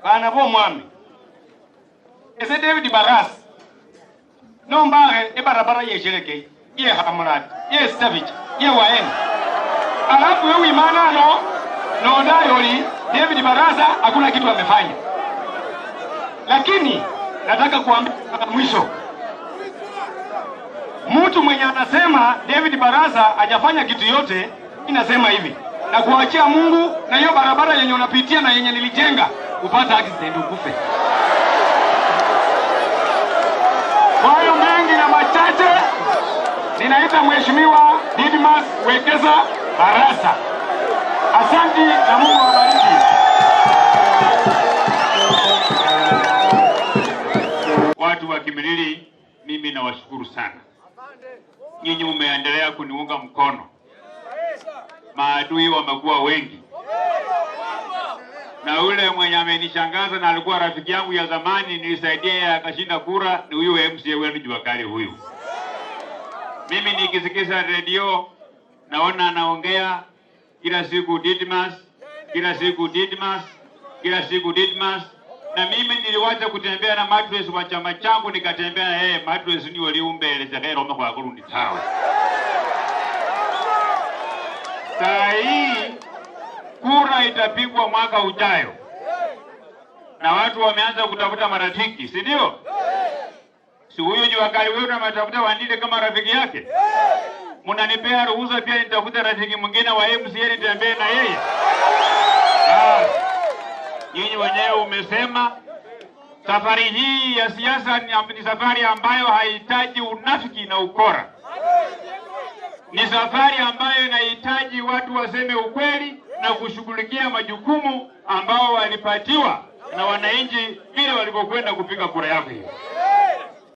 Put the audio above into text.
bana bo mwami ese David Barasa no mbare e barabara yesheleke ye Hamrat ye Savage ye Waen alafu wewe imana no ndayoli David Barasa hakuna kitu amefanya. Lakini nataka kuambia mwisho, mtu mwenye anasema David Barasa hajafanya kitu yote, inasema hivi na kuachia Mungu na hiyo barabara yenye unapitia na yenye nilijenga upata accident ukufe. Kwa hiyo mengi na machache, ninaita Mheshimiwa Didmas Wekesa Barasa. Asante na Mungu awabariki. Watu wa Kimilili, mimi nawashukuru sana. Nyinyi mmeendelea kuniunga mkono. Maadui wamekuwa wengi. Na ule mwenye amenishangaza na alikuwa rafiki yangu ya zamani nilisaidia akashinda kura ni huyu MCA wenu Jua Kali huyu. Mimi nikisikiza radio naona anaongea kila siku Didmas, kila siku Didmas, kila siku Didmas. Na mimi niliwacha kutembea na mattress wa chama changu nikatembea na yeye mattress ni waliumbele za Roma kwa kurundi sawa. Saa hii kura itapigwa mwaka ujayo. Na watu wameanza kutafuta marafiki, si ndio? Si huyo Jua Kali wewe unamtafuta Wandile kama rafiki yake? Mnanipea ruhusa pia nitafute rafiki mwingine wa MCA nitembee na yeye? Nyinyi wenyewe umesema safari hii ya siasa ni safari ambayo haihitaji unafiki na ukora. Ni safari ambayo inahitaji watu waseme ukweli na kushughulikia majukumu ambao walipatiwa na wananchi vile walipokwenda kupiga kura yao hiyo.